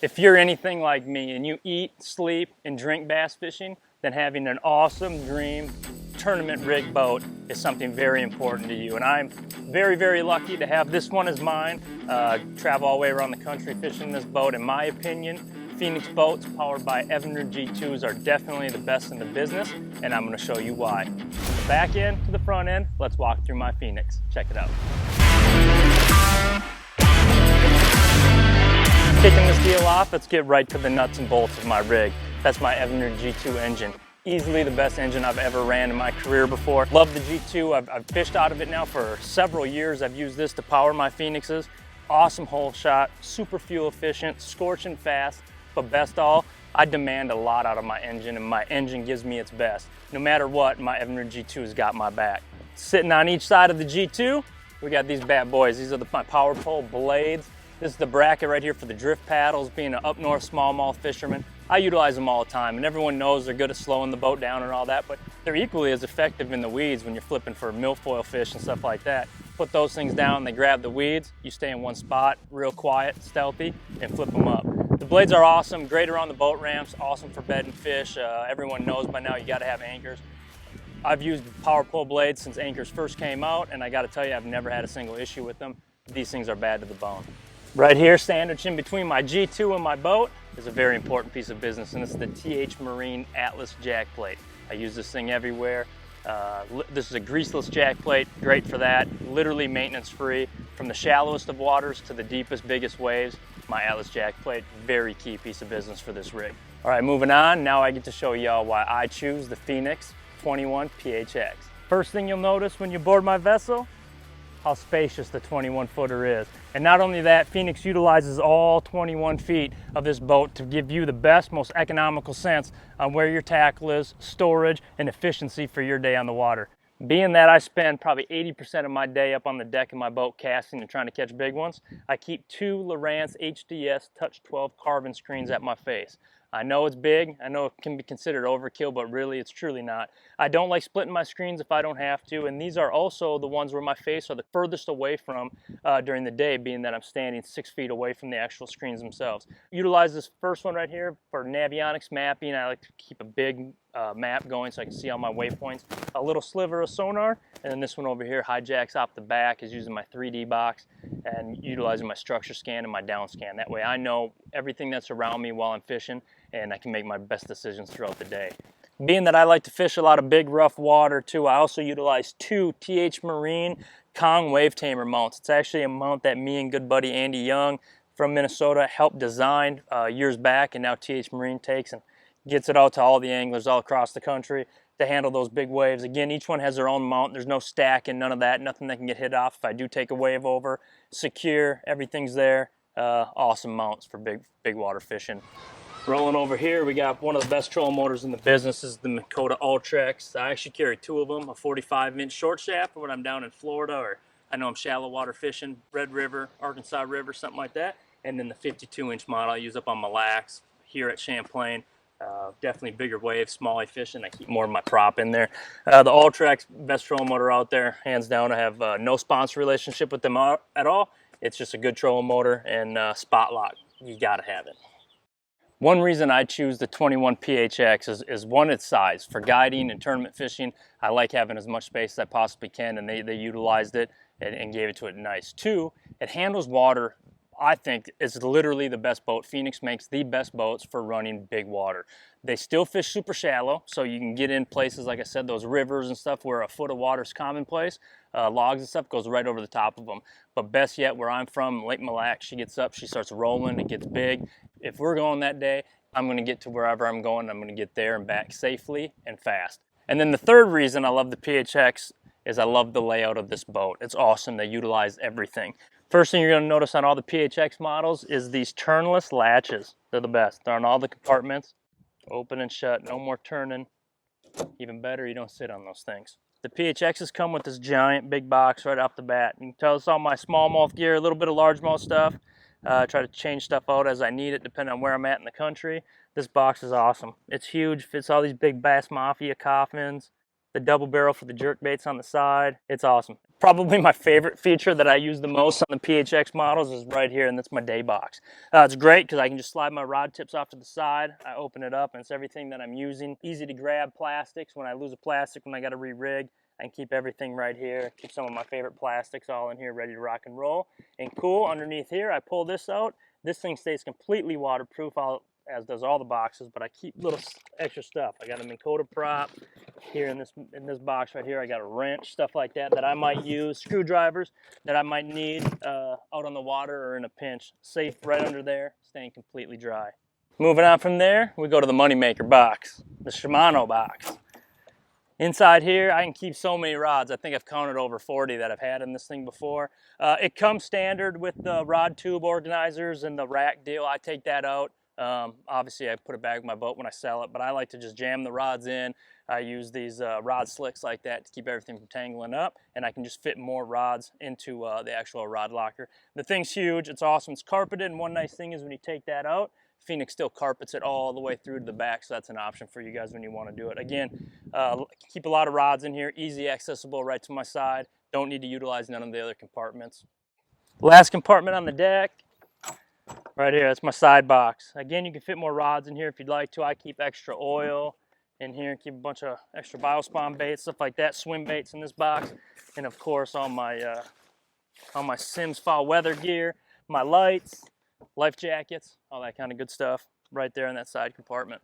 If you're anything like me and you eat, sleep, and drink bass fishing, then having an awesome dream tournament rig boat is something very important to you. And I'm very, very lucky to have this one as mine. Travel all the way around the country fishing this boat. In my opinion, Phoenix boats powered by Evener G2s are definitely the best in the business, and I'm going to show you why. From the back end to the front end, let's walk through my Phoenix. Check it out. Kicking this deal off, let's get right to the nuts and bolts of my rig. That's my Evener G2 engine. Easily the best engine I've ever ran in my career before. Love the G2. I've fished out of it now for several years. I've used this to power my Phoenixes. Awesome hole shot, super fuel efficient, scorching fast, but best of all, I demand a lot out of my engine, and my engine gives me its best. No matter what, my Evener G2's got my back. Sitting on each side of the G2, we got these bad boys. These are my power pole blades. This is the bracket right here for the drift paddles. Being an up north smallmouth fisherman, I utilize them all the time, and everyone knows they're good at slowing the boat down and all that, but they're equally as effective in the weeds when you're flipping for milfoil fish and stuff like that. Put those things down, they grab the weeds, you stay in one spot, real quiet, stealthy, and flip them up. The blades are awesome, great around the boat ramps, awesome for bedding fish. Everyone knows by now you gotta have anchors. I've used power pole blades since anchors first came out, and I gotta tell you, I've never had a single issue with them. These things are bad to the bone. Right here, sandwiched in between my G2 and my boat, is a very important piece of business, and it's the TH Marine Atlas jack plate. I use this thing everywhere. This is a greaseless jack plate, great for that. Literally maintenance free. From the shallowest of waters to the deepest, biggest waves, my Atlas jack plate, very key piece of business for this rig. All right, moving on. Now I get to show y'all why I choose the Phoenix 21 PHX. First thing you'll notice when you board my vessel, how spacious the 21 footer is. And not only that, Phoenix utilizes all 21 feet of this boat to give you the best, most economical sense on where your tackle is, storage, and efficiency for your day on the water. Being that I spend probably 80% of my day up on the deck of my boat casting and trying to catch big ones, I keep two Lowrance HDS Touch 12 carbon screens at my face. I know it's big, I know it can be considered overkill, but really it's truly not. I don't like splitting my screens if I don't have to, and these are also the ones where my face are the furthest away from during the day, being that I'm standing 6 feet away from the actual screens themselves. Utilize this first one right here for navionics mapping. I like to keep a big map going so I can see all my waypoints. A little sliver of sonar, and then this one over here hijacks off the back, is using my 3D box and utilizing my structure scan and my down scan. That way I know everything that's around me while I'm fishing, and I can make my best decisions throughout the day. Being that I like to fish a lot of big rough water too, I also utilize two TH Marine Kong Wave Tamer mounts. It's actually a mount that me and good buddy Andy Young from Minnesota helped design years back, and now TH Marine takes and gets it out to all the anglers all across the country to handle those big waves. Again, each one has their own mount. There's no stack and none of that, nothing that can get hit off if I do take a wave over. Secure, everything's there. Awesome mounts for big water fishing. Rolling over here, we got one of the best trolling motors in the business. This is the Makota Ultrex. I actually carry two of them, a 45-inch short shaft for when I'm down in Florida, or I know I'm shallow water fishing, Red River, Arkansas River, something like that. And then the 52-inch model I use up on Mille Lacs here at Champlain. Definitely bigger waves, smallie fishing. I keep more of my prop in there. The Ultrex, best trolling motor out there, hands down. I have no sponsor relationship with them at all. It's just a good trolling motor, and spot lock, you gotta have it. One reason I choose the 21 PHX is one, its size. For guiding and tournament fishing, I like having as much space as I possibly can, and they utilized it and gave it to it nice. Two, it handles water. I think it's literally the best boat. Phoenix makes the best boats for running big water. They still fish super shallow, so you can get in places, like I said, those rivers and stuff where a foot of water is commonplace. Logs and stuff goes right over the top of them. But best yet, where I'm from, Lake Mille Lacs, she gets up, she starts rolling, it gets big. If we're going that day, I'm gonna get to wherever I'm going, I'm gonna get there and back safely and fast. And then the third reason I love the PHX is I love the layout of this boat. It's awesome, they utilize everything. First thing you're going to notice on all the PHX models is these turnless latches. They're the best. They're on all the compartments. Open and shut, no more turning. Even better, you don't sit on those things. The PHXs come with this giant big box right off the bat. You can tell it's all my smallmouth gear, a little bit of largemouth stuff. Try to change stuff out as I need it depending on where I'm at in the country. This box is awesome. It's huge, fits all these big Bass Mafia coffins. The double barrel for the jerk baits on the side. It's awesome. Probably my favorite feature that I use the most on the PHX models is right here, and that's my Debox. It's great because I can just slide my rod tips off to the side. I open it up, and it's everything that I'm using. Easy to grab plastics. When I lose a plastic, when I got to re-rig, I can keep everything right here. Keep some of my favorite plastics all in here ready to rock and roll. And cool, underneath here, I pull this out. This thing stays completely waterproof, as does all the boxes, but I keep little extra stuff. I got a Minn Kota prop here in this box right here. I got a wrench, stuff like that that I might use, screwdrivers that I might need out on the water or in a pinch. Safe right under there, staying completely dry. Moving on from there, we go to the Moneymaker box, the Shimano box. Inside here, I can keep so many rods. I think I've counted over 40 that I've had in this thing before. It comes standard with the rod tube organizers and the rack deal. I take that out. Obviously, I put it back in my boat when I sell it, but I like to just jam the rods in. I use these rod slicks like that to keep everything from tangling up, and I can just fit more rods into the actual rod locker. The thing's huge. It's awesome. It's carpeted, and one nice thing is when you take that out, Phoenix still carpets it all the way through to the back, so that's an option for you guys when you want to do it. Again, keep a lot of rods in here, easy accessible right to my side. Don't need to utilize none of the other compartments. Last compartment on the deck, right here, that's my side box. Again, you can fit more rods in here if you'd like to. I keep extra oil in here, keep a bunch of extra biospawn baits, stuff like that, swim baits in this box, and of course all my Sims foul weather gear, my lights, life jackets, all that kind of good stuff right there in that side compartment.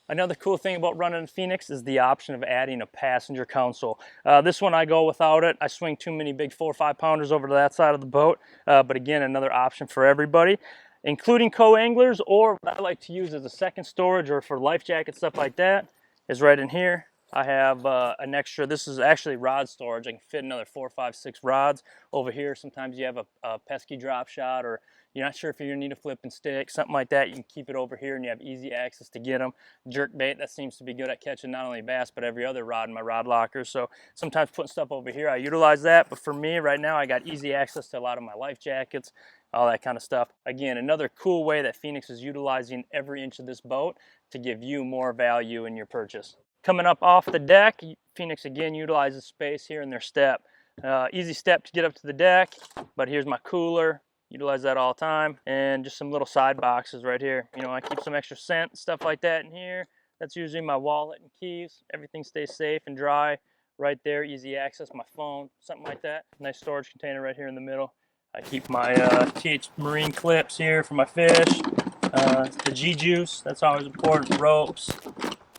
Another cool thing about running a Phoenix is the option of adding a passenger console. This one I go without it. I swing too many big 4 or 5 pounders over to that side of the boat, but again, another option for everybody, including co-anglers, or what I like to use as a second storage or for life jacket, stuff like that, is right in here. I have an extra, this is actually rod storage. I can fit another 4, 5, 6 rods over here. Sometimes you have a pesky drop shot, or you're not sure if you're gonna need a flipping stick, something like that. You can keep it over here and you have easy access to get them. Jerk bait, that seems to be good at catching not only bass, but every other rod in my rod locker. So sometimes putting stuff over here, I utilize that. But for me right now, I got easy access to a lot of my life jackets, all that kind of stuff. Again, another cool way that Phoenix is utilizing every inch of this boat to give you more value in your purchase. Coming up off the deck, Phoenix again utilizes space here in their step. Easy step to get up to the deck, but here's my cooler. Utilize that all the time, and just some little side boxes right here. You know, I keep some extra scent, stuff like that in here. That's usually my wallet and keys. Everything stays safe and dry right there. Easy access, my phone, something like that. Nice storage container right here in the middle. I keep my TH Marine clips here for my fish. The G-Juice, that's always important. Ropes.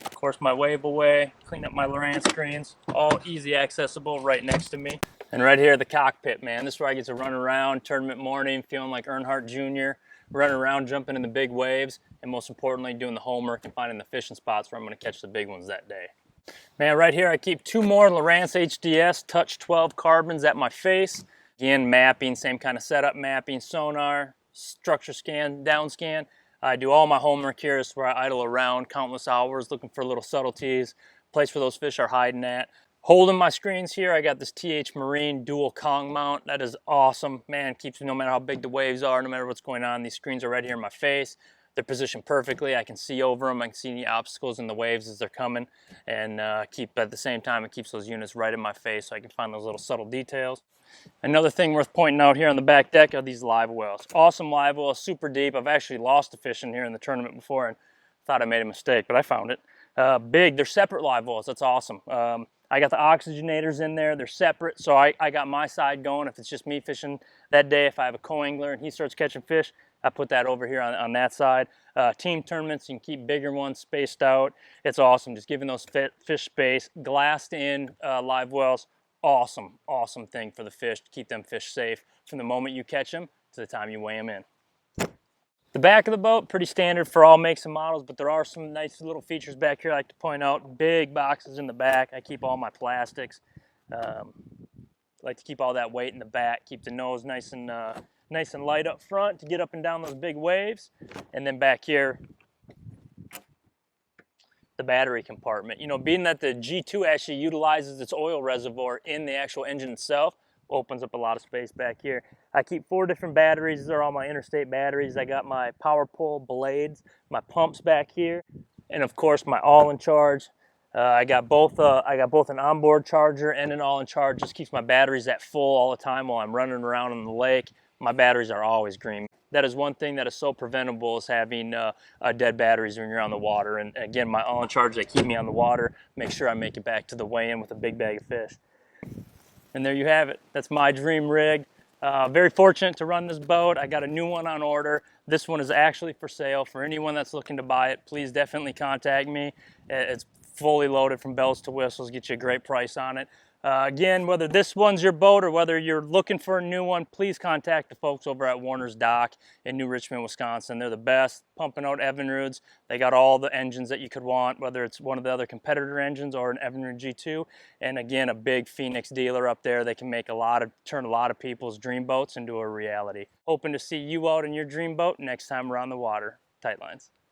Of course, my wave away. Clean up my Lowrance screens. All easy accessible right next to me. And right here, the Cockpit, man. This is where I get to run around tournament morning, feeling like Earnhardt Jr., running around, jumping in the big waves, and most importantly, doing the homework and finding the fishing spots where I'm going to catch the big ones that day. Man, right here, I keep 2 more Lowrance HDS Touch 12 carbons at my face. Again, mapping, same kind of setup, mapping, sonar, structure scan, down scan. I do all my homework here. This is where I idle around countless hours looking for little subtleties, place where those fish are hiding at. Holding my screens here, I got this TH Marine dual Kong mount. That is awesome. Man, keeps me no matter how big the waves are, no matter what's going on. These screens are right here in my face. They're positioned perfectly. I can see over them. I can see any obstacles in the waves as they're coming. And keep at the same time, it keeps those units right in my face so I can find those little subtle details. Another thing worth pointing out here on the back deck are these live wells. Awesome live wells, super deep. I've actually lost a fish in here in the tournament before and thought I made a mistake, but I found it. Big, they're separate live wells. That's awesome. I got the oxygenators in there. They're separate, so I got my side going. If it's just me fishing that day, if I have a co-angler and he starts catching fish, I put that over here on that side. Team tournaments, you can keep bigger ones spaced out. It's awesome, just giving those fish space. Glassed in live wells, awesome, awesome thing for the fish to keep them fish safe from the moment you catch them to the time you weigh them in. The back of the boat, pretty standard for all makes and models, but there are some nice little features back here I like to point out. Big boxes in the back. I keep all my plastics. Like to keep all that weight in the back, keep the nose nice and light up front to get up and down those big waves. And then back here, the battery compartment. You know, being that the G2 actually utilizes its oil reservoir in the actual engine itself, opens up a lot of space back here. I keep 4 different batteries. These are all my interstate batteries. I got my power pole blades, my pumps back here, and of course my all in charge I got both an onboard charger and an all-in charge. Just keeps my batteries at full all the time while I'm running around on the lake. My batteries are always green. That is one thing that is so preventable, is having dead batteries when you're on the water. And again, my all-in charge, they keep me on the water, make sure I make it back to the weigh-in with a big bag of fish. And there you have it. That's my dream rig. Very fortunate to run this boat. I got a new one on order. This one is actually for sale. For anyone that's looking to buy it, please definitely contact me. It's fully loaded from bells to whistles, get you a great price on it. Again, whether this one's your boat or whether you're looking for a new one, please contact the folks over at Warner's Dock in New Richmond, Wisconsin. They're the best pumping out Evinrudes. They got all the engines that you could want, whether it's one of the other competitor engines or an Evinrude G2. And again, a big Phoenix dealer up there. They can make turn a lot of people's dream boats into a reality. Hoping to see you out in your dream boat next time we're on the water. Tight lines.